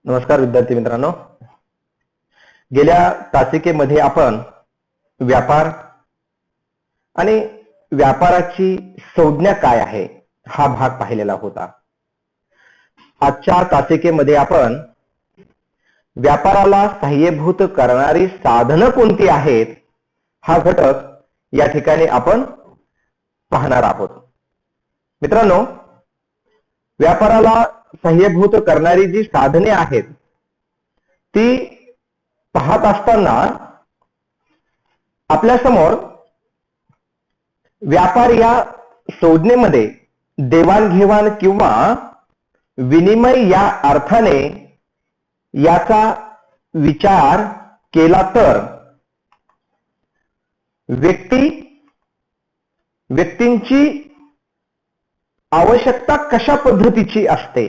नमस्कार विद्यार्थी मित्रांनो, गेल्या तासिकेमध्ये आपण व्यापार आणि व्यापाराची संज्ञा काय आहे हा भाग पाहिलेला होता. आजच्या तासिकेमध्ये आपण व्यापाराला सहाय्यभूत करणारी साधनं कोणती आहेत हा घटक या ठिकाणी आपण पाहणार आहोत. मित्रांनो, व्यापाराला सहाय्यभूत करणारी जी साधने आहेत ती पाहत असताना आपल्या समोर व्यापार या संज्ञेमध्ये देवाणघेवाण किंवा विनिमय या अर्थाने याचा विचार केला तर व्यक्तींची आवश्यकता कशा पद्धतीची असते.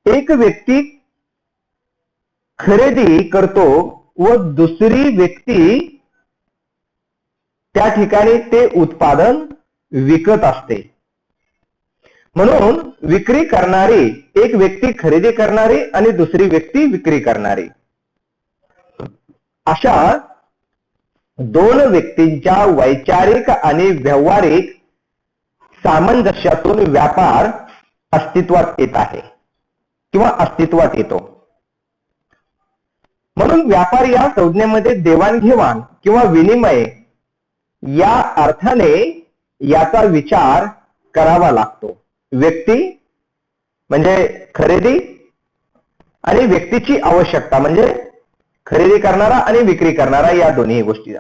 एक व्यक्ती खरेदी करतो व दुसरी व्यक्ती त्या ठिकाणी ते उत्पादन विकत असते. म्हणून विक्री करणारी एक व्यक्ती खरेदी करणारी आणि दुसरी व्यक्ती विक्री करणारी अशा दोन व्यक्तींच्या वैचारिक आणि व्यावहारिक सामंजस्यातून व्यापार अस्तित्वात येत आहे किंवा अस्तित्वात येतो. म्हणून व्यापार या संज्ञेमध्ये देवाणघेवाण किंवा विनिमय या अर्थाने याचा विचार करावा लागतो. व्यक्ती म्हणजे खरेदी आणि व्यक्तीची आवश्यकता म्हणजे खरेदी करणारा आणि विक्री करणारा या दोन्ही गोष्टी.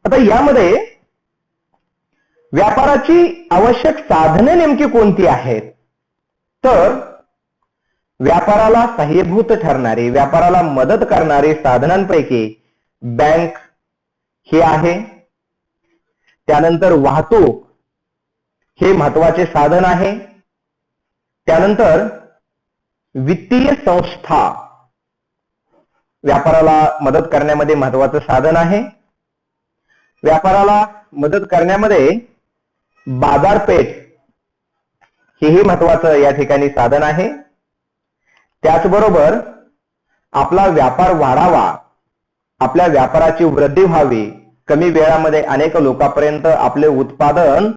आता यामध्ये व्यापाराची आवश्यक साधने नेमकी कोणती आहेत तर व्यापाराला सहाय्यभूत ठरणारी व्यापाराला मदत करणारी साधनांपैकी बँक हे आहे. त्यानंतर वाहतूक हे महत्वाचे साधन आहे. त्यानंतर वित्तीय संस्था व्यापाराला मदत करण्यामध्ये महत्वाचं साधन आहे. व्यापाराला मदत करण्यामध्ये बाजारपेठ हेही महत्वाचं या ठिकाणी साधन आहे. त्याचबरोबर आपला व्यापार वाढावा, आपल्या व्यापाराची वृद्धी व्हावी, कमी वेळामध्ये अनेक लोकांपर्यंत आपले उत्पादन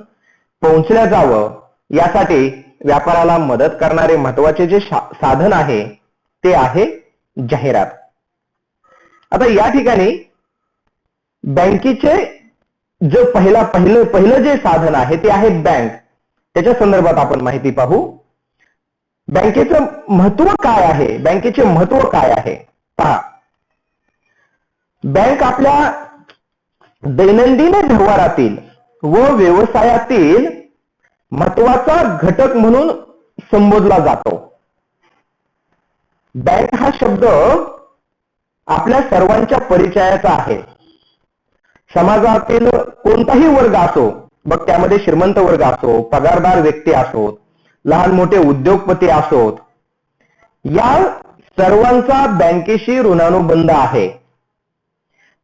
पोहोचल्या जावं यासाठी व्यापाराला मदत करणारे महत्वाचे जे साधन आहे ते आहे जाहिरात. आता या ठिकाणी बँकेचे जो पहिलं जे साधन आहे ते आहे बँक. त्याच्या संदर्भात आपण माहिती पाहू. बँकेचं महत्व काय आहे, बँकेचे महत्व काय आहे पहा. बँक आपल्या दैनंदिन व्यवहारातील व व्यवसायातील महत्वाचा घटक म्हणून संबोधला जातो. बँक हा शब्द आपल्या सर्वांच्या परिचयाचा आहे. समाजातील कोणताही वर्ग असो, मग त्यामध्ये श्रीमंत वर्ग असो, पगारदार व्यक्ती असोत, लहान मोठे उद्योगपती असोत, या सर्वांचा बँकेशी ऋणानुबंध आहे.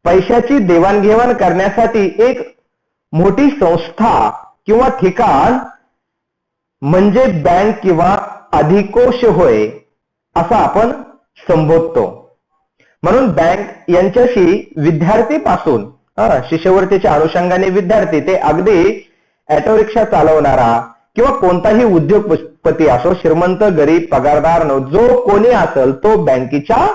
पैशाची देवाणघेवाण करण्यासाठी एक मोठी संस्था किंवा ठिकाण म्हणजे बँक किंवा अधिकोष होय असं आपण संबोधतो. म्हणून बँक यांच्याशी विद्यार्थीपासून शिष्यवृत्तीच्या अनुषंगाने विद्यार्थी ते अगदी ऑटो रिक्षा चालवणारा किंवा कोणताही उद्योगपती असो, श्रीमंत गरीब पगारदार जो कोणी असेल तो बँकेच्या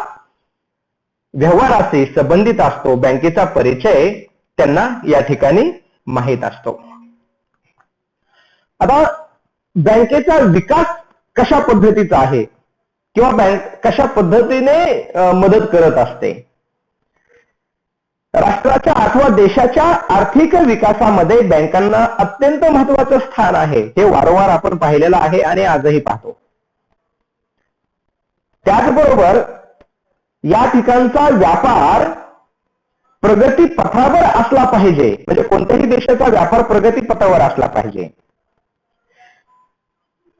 व्यवहाराशी संबंधित असतो. बँकेचा परिचय त्यांना या ठिकाणी माहित असतो. आता बँकेचा विकास कशा पद्धतीचा आहे किंवा बँक कशा पद्धतीने मदत करत असते. राष्ट्राच्या अथवा देशाच्या आर्थिक विकासामध्ये बँकांना अत्यंत महत्वाचं स्थान आहे. हे वारंवार आपण पाहिलेलं आहे आणि आजही पाहतो. त्याचबरोबर या ठिकाणचा व्यापार प्रगती पथावर असला पाहिजे. म्हणजे कोणत्याही देशाचा व्यापार प्रगती पथावर असला पाहिजे.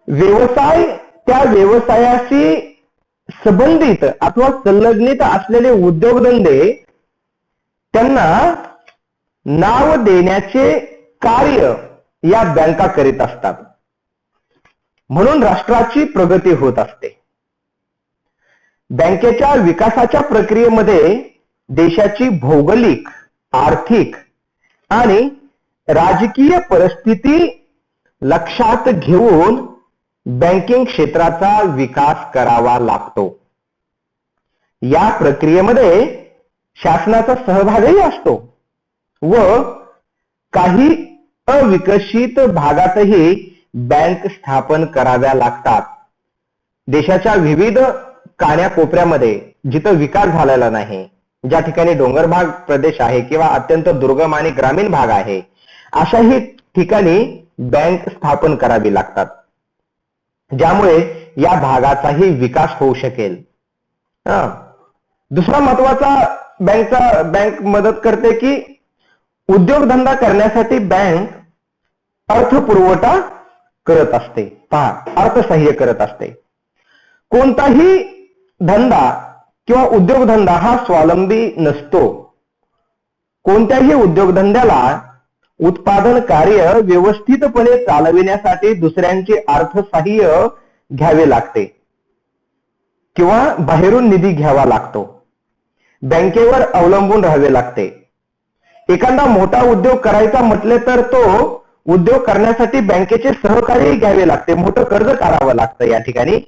व्यवसाय त्या व्यवसायाशी संबंधित अथवा संलग्नित असलेले उद्योगधंदे त्यांना नाव देण्याचे कार्य या बँका करीत असतात. म्हणून राष्ट्राची प्रगती होत असते. बँकेच्या विकासाच्या प्रक्रियेमध्ये देशाची भौगोलिक, आर्थिक आणि राजकीय परिस्थिती लक्षात घेऊन बँकिंग क्षेत्राचा विकास करावा लागतो. या प्रक्रियेमध्ये शासनाचा सहभागही असतो व काही अविकसित भागातही बँक स्थापन कराव्या लागतात. देशाच्या विविध कान्याकोपऱ्यामध्ये जिथं विकास झालेला नाही, ज्या ठिकाणी डोंगर भाग प्रदेश आहे किंवा अत्यंत दुर्गम आणि ग्रामीण भाग आहे, अशाही ठिकाणी बँक स्थापन करावी लागतात, ज्यामुळे या भागाचाही विकास होऊ शकेल. दुसरा महत्वाचा बँक मदत करते की उद्योगधंदा करण्यासाठी बँक अर्थपुरवठा करत असते. पहा, अर्थसहाय्य करत असते. कोणताही धंदा किंवा उद्योगधंदा हा स्वावलंबी नसतो. कोणत्याही उद्योगधंद्याला उत्पादन कार्य व्यवस्थितपणे चालविण्यासाठी दुसऱ्यांचे अर्थसहाय्य घ्यावे लागते किंवा बाहेरून निधी घ्यावा लागतो. बँकेवर अवलंबून राहावे लागते. एखादा मोठा उद्योग करायचा म्हटले तर तो उद्योग करण्यासाठी बँकेचे सहकार्य घ्यावे लागते, मोठं कर्ज काढावं लागतं. या ठिकाणी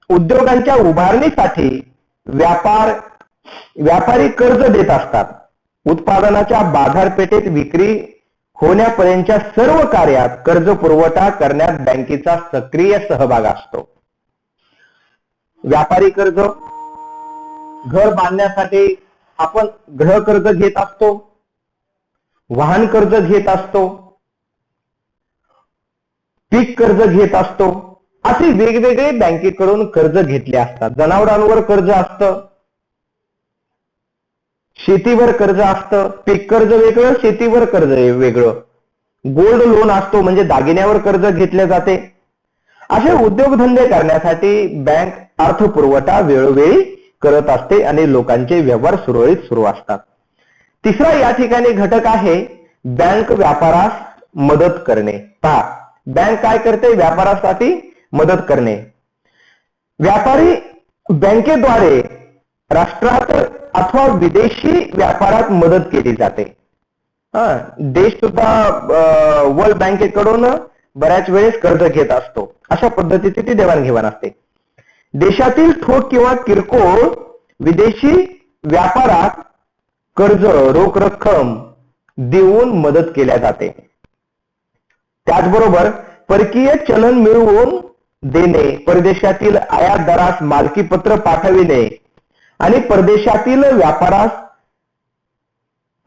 उद्योगांच्या उभारणीसाठी व्यापारी कर्ज देत असतात. उत्पादनाच्या बाजारपेठेत विक्री होण्यापर्यंतच्या सर्व कार्यात कर्ज पुरवठा करण्यात बँकेचा सक्रिय सहभाग असतो. व्यापारी कर्ज, घर बांधण्यासाठी आपण गृह कर्ज घेत असतो, वाहन कर्ज घेत असतो, पीक कर्ज घेत असतो. असे वेगवेगळे बँकेकडून कर्ज घेतले असतात. जनावरांवर कर्ज असतं, शेतीवर कर्ज असतं, पीक कर्ज वेगळं, शेतीवर कर्ज वेगळं. गोल्ड लोन असतो, म्हणजे दागिन्यावर कर्ज घेतले जाते. असे उद्योगधंदे करण्यासाठी बँक अर्थपुरवठा वेळोवेळी करत असते आणि लोकांचे व्यवहार सुरळीत सुरू असतात. तिसरा या ठिकाणी घटक आहे बँक व्यापारास मदत करणे. पहा, बँक काय करते? व्यापारासाठी मदत करणे. व्यापारी बँकेद्वारे राष्ट्रात अथवा विदेशी व्यापारात मदत केली जाते. देश सुद्धा वर्ल्ड बँकेकडून बऱ्याच वेळेस कर्ज घेत असतो. अशा पद्धतीची ती देवाणघेवाण असते. देशातील ठोक किंवा किरकोळ विदेशी व्यापारात कर्ज, रोख रक्कम देऊन मदत केल्या जाते. त्याचबरोबर परकीय चलन मिळवून देणे, परदेशातील आयातदारास मालकी पत्र पाठविणे आणि परदेशातील व्यापारास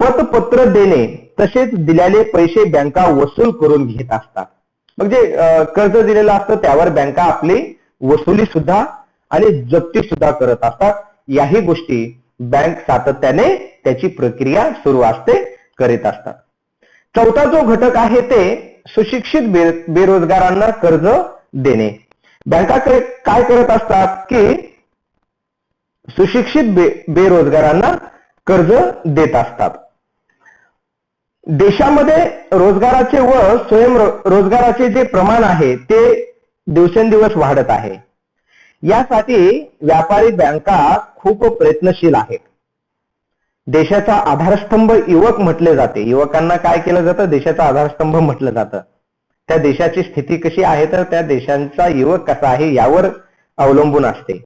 पतपत्र देणे, तसेच दिलेले पैसे बँका वसूल करून घेत असतात. म्हणजे कर्ज दिलेलं असतं त्यावर बँका आपली वसुली सुद्धा आणि जप्ती सुद्धा करत असतात. याही गोष्टी बँक सातत्याने त्याची प्रक्रिया सुरू असते, करीत असतात. चौथा जो घटक आहे ते सुशिक्षित बेरोजगारांना कर्ज देणे. बँका काय करत असतात की सुशिक्षित बेरोजगारांना कर्ज देत असतात. देशामध्ये रोजगाराचे व स्वयंरोजगाराचे जे प्रमाण आहे ते दिवसेंदिवस वाढत आहे. यासाठी व्यापारी बँका खूप प्रयत्नशील आहेत. देशाचा आधारस्तंभ युवक म्हटले जाते. युवकांना काय केलं जातं? देशाचा आधारस्तंभ म्हटलं जातं. त्या देशाची स्थिती कशी आहे तर त्या देशांचा युवक कसा आहे यावर अवलंबून असते.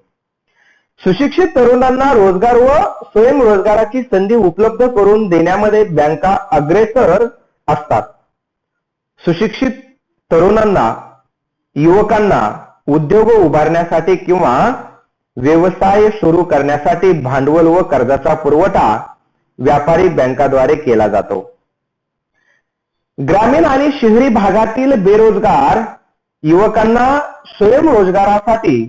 सुशिक्षित तरुणांना रोजगार व स्वयंरोजगाराची संधी उपलब्ध करून देण्यामध्ये बँका अग्रेसर असतात. सुशिक्षित तरुणांना, युवकांना उद्योग उभारण्यासाठी किंवा व्यवसाय सुरू करण्यासाठी भांडवल व कर्जाचा पुरवठा व्यापारी बँकाद्वारे केला जातो. ग्रामीण आणि शहरी भागातील बेरोजगार युवकांना स्वयंरोजगारासाठी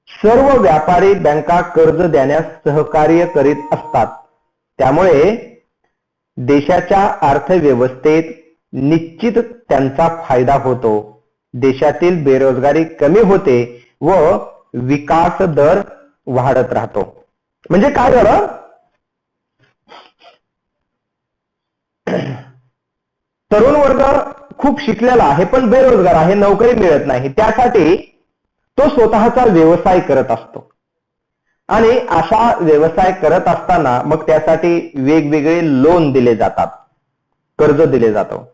सर्व व्यापारी बँका कर्ज देण्यास सहकार्य करीत असतात. त्यामुळे देशाच्या अर्थव्यवस्थेत निश्चित त्यांचा फायदा होतो. देशातील बेरोजगारी कमी होते व विकास दर वाढत राहतो. म्हणजे काय झालं? तरुण वर्ग खूप शिकलेला आहे पण बेरोजगार आहे, नोकरी मिळत नाही, त्यासाठी तो स्वतःचा व्यवसाय करत असतो. आणि अशा व्यवसाय करत असताना मग त्यासाठी वेगवेगळे लोन दिले जातात, कर्ज दिले जातं.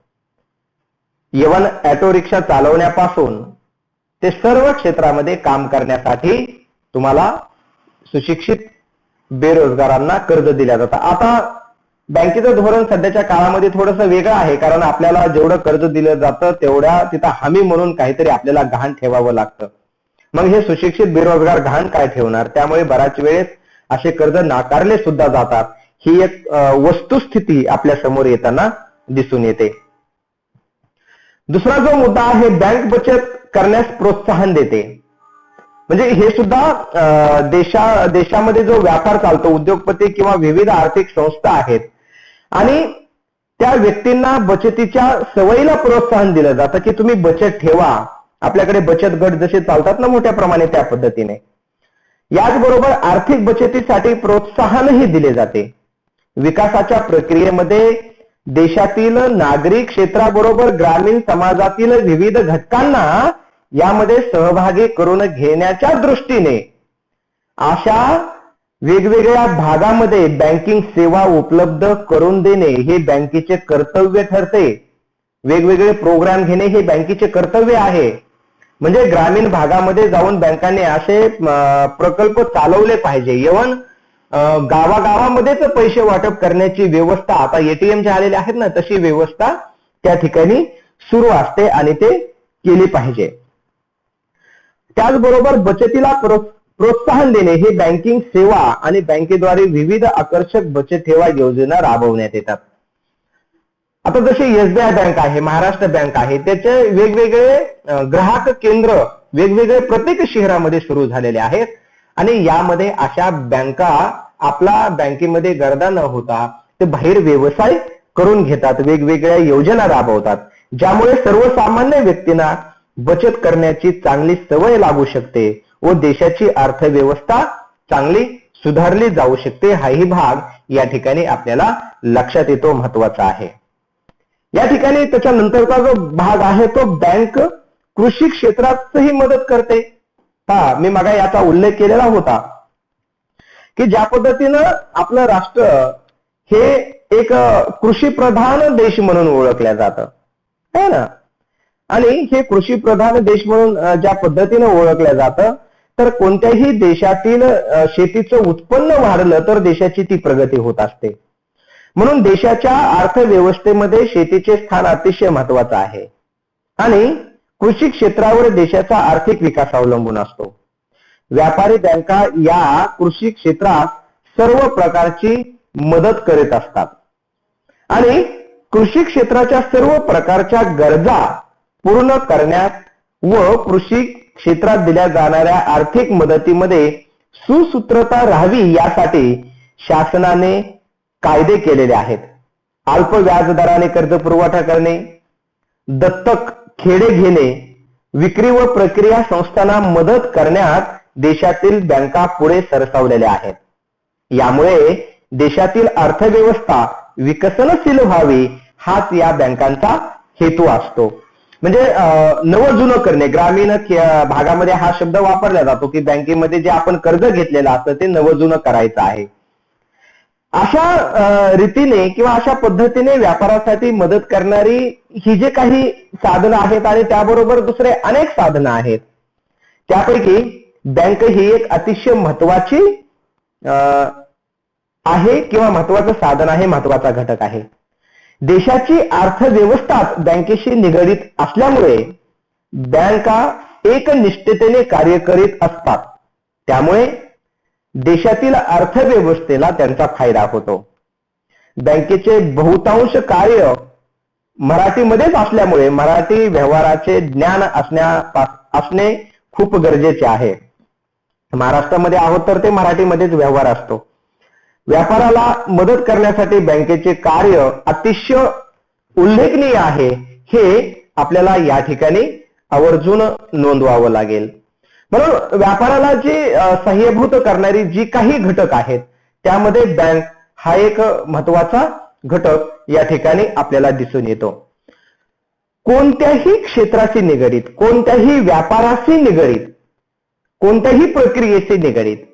इव्हन ऑटो रिक्षा चालवण्यापासून ते सर्व क्षेत्रामध्ये काम करण्यासाठी तुम्हाला सुशिक्षित बेरोजगारांना कर्ज दिल्या जातं. आता बँकेचं धोरण सध्याच्या काळामध्ये थोडंसं वेगळं आहे, कारण आपल्याला जेवढं कर्ज दिलं जातं तेवढ्या तिथं हमी म्हणून काहीतरी आपल्याला गहाण ठेवावं लागतं. मग हे सुशिक्षित बेरोजगार गहाण काय ठेवणार, त्यामुळे बऱ्याच वेळेस असे कर्ज नाकारले सुद्धा जातात. ही एक वस्तुस्थिती आपल्या समोर येताना दिसून येते. दुसरा जो मुद्दा आहे, बँक बचत करण्यास प्रोत्साहन देते. म्हणजे हे सुद्धा देशामध्ये जो व्यापार चालतो, उद्योगपती किंवा विविध आर्थिक संस्था आहेत आणि त्या व्यक्तींना बचतीच्या सवयीला प्रोत्साहन दिलं जातं की तुम्ही बचत ठेवा. आपल्याकडे बचत गट जसे चालतात ना मोठ्या प्रमाणे, त्या पद्धतीने. याचबरोबर आर्थिक बचतीसाठी प्रोत्साहनही दिले जाते. विकासाच्या प्रक्रियेमध्ये देशातील नागरी क्षेत्राबरोबर ग्रामीण समाजातील विविध घटकांना यामध्ये सहभागी करून घेण्याच्या दृष्टीने अशा वेगवेगळ्या भागामध्ये बँकिंग सेवा उपलब्ध करून देणे हे बँकेचे कर्तव्य ठरते. वेगवेगळे प्रोग्राम घेणे हे बँकेचे कर्तव्य आहे. म्हणजे ग्रामीण भागामध्ये जाऊन बँकांनी असे प्रकल्प चालवले पाहिजे. इव्हन गावागावामध्येच पैसे वाटप करण्याची व्यवस्था आता एटीएम जे आलेले आहेत ना, तशी व्यवस्था त्या ठिकाणी सुरू असते आणि ते केली पाहिजे. त्याचबरोबर बचतीला प्रोत्साहन देणे हे बँकिंग सेवा आणि बँकेद्वारे विविध आकर्षक बचत ठेवा योजना राबवण्यात येतात. आता जसे एसबीआय बँक आहे, महाराष्ट्र बँक आहे, त्याचे वेगवेगळे ग्राहक केंद्र वेगवेगळे प्रत्येक शहरामध्ये सुरू झालेले आहेत आणि यामध्ये अशा बँका आपला बँकेमध्ये गर्दा न होता ते बाहेर व्यवसाय करून घेतात, वेगवेगळ्या योजना राबवतात, ज्यामुळे सर्वसामान्य व्यक्तींना बचत करण्याची चांगली सवय लागू शकते व देशाची अर्थव्यवस्था चांगली सुधारली जाऊ शकते. हाही भाग या ठिकाणी आपल्याला लक्षात येतो, महत्वाचा आहे. या ठिकाणी त्याच्यानंतरचा जो भाग आहे तो बँक कृषी क्षेत्रातही मदत करते. मी मागा याचा उल्लेख केलेला होता की ज्या पद्धतीनं आपलं राष्ट्र हे एक कृषी प्रधान देश म्हणून ओळखलं जातं है ना, आणि हे कृषी प्रधान देश म्हणून ज्या पद्धतीने ओळखलं जातं तर कोणत्याही देशातील शेतीचं उत्पन्न वाढलं तर देशाची ती प्रगती होत असते. म्हणून देशाच्या अर्थव्यवस्थेमध्ये शेतीचे स्थान अतिशय महत्वाचं आहे आणि कृषी क्षेत्रावर देशाचा आर्थिक विकास अवलंबून असतो. व्यापारी बँका या कृषी क्षेत्रात सर्व प्रकारची मदत करीत असतात आणि कृषी क्षेत्राच्या सर्व प्रकारच्या गरजा पूर्ण करण्यात व कृषी क्षेत्रात दिल्या जाणाऱ्या आर्थिक मदतीमध्ये सुसूत्रता राहावी यासाठी शासनाने कायदे केलेले आहेत. अल्प व्याजदराने कर्ज पुरवठा करणे, दत्तक खेडे घेणे, विक्री व प्रक्रिया संस्थांना मदत करण्यात देशातील बँका पुढे सरसावलेल्या आहेत. यामुळे देशातील अर्थव्यवस्था विकसनशील व्हावी हाच या बँकांचा हेतू असतो. म्हणजे नवं जुनं करणे, ग्रामीण भागामध्ये हा शब्द वापरला जातो की बँकेमध्ये जे आपण कर्ज घेतलेलं असतं ते नवं जुनं करायचं आहे. अशा रीतीने किंवा अशा पद्धतीने व्यापारासाठी मदत करणारी ही जे काही साधनं आहेत आणि त्याबरोबर दुसरे अनेक साधनं आहेत, त्यापैकी बँक ही एक अतिशय महत्वाची आहे किंवा महत्वाचं साधन आहे, महत्वाचा घटक आहे. देशाची अर्थव्यवस्था बँकेशी निगडित असल्यामुळे बँका एकनिष्ठतेने कार्य करीत असतात. त्यामुळे देशातील अर्थव्यवस्थेला त्यांचा फायदा होतो. बँकेचे बहुतांश कार्य मराठीमध्येच असल्यामुळे मराठी व्यवहाराचे ज्ञान असणे खूप गरजेचे आहे. महाराष्ट्रामध्ये आहोत तर ते मराठीमध्येच व्यवहार असतो. व्यापाराला मदत करण्यासाठी बँकेचे कार्य अतिशय उल्लेखनीय आहे हे आपल्याला या ठिकाणी आवर्जून नोंदवावं लागेल. म्हणून व्यापाराला जी सहाय्यभूत करणारी जी काही घटक आहेत त्यामध्ये बँक हा एक महत्वाचा घटक या ठिकाणी आपल्याला दिसून येतो. कोणत्याही क्षेत्राशी निगडीत, कोणत्याही व्यापाराशी निगडीत, कोणत्याही प्रक्रियेशी निगडीत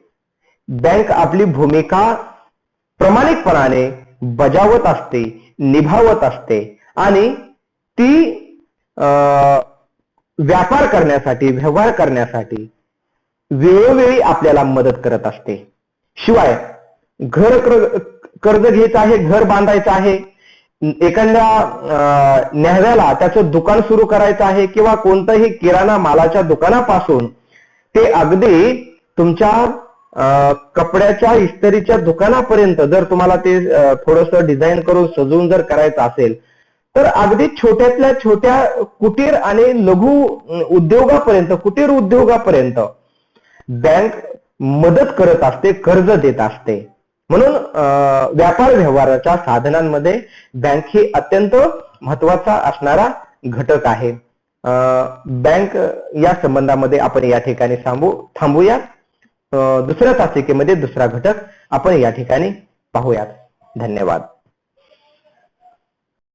बँक आपली भूमिका प्रामाणिकपणाने बजावत असते, निभावत असते आणि ती व्यापार करण्यासाठी, व्यवहार करण्यासाठी वेळोवेळी आपल्याला मदत करत असते. शिवाय घर कर्ज घ्यायचं आहे, घर बांधायचं आहे, एखाद्या न्याव्याला त्याचं दुकान सुरू करायचं आहे किंवा कोणतंही किराणा मालाच्या दुकानापासून ते अगदी तुमच्या कपड्याच्या इस्त्रीच्या दुकानापर्यंत जर तुम्हाला ते थोडंसं डिझाईन करून सजवून जर करायचं असेल तर अगदी छोट्यातल्या छोट्या कुटीर आणि लघु उद्योगापर्यंत, कुटीर उद्योगापर्यंत बँक मदत करत असते, कर्ज देत असते. म्हणून व्यापार व्यवहाराच्या साधनांमध्ये बँक ही अत्यंत महत्वाचा असणारा घटक आहे. बँक या संबंधामध्ये आपण या ठिकाणी थांबूया. दुसऱ्या तासिकेमध्ये दुसरा घटक आपण या ठिकाणी पाहूयात. धन्यवाद.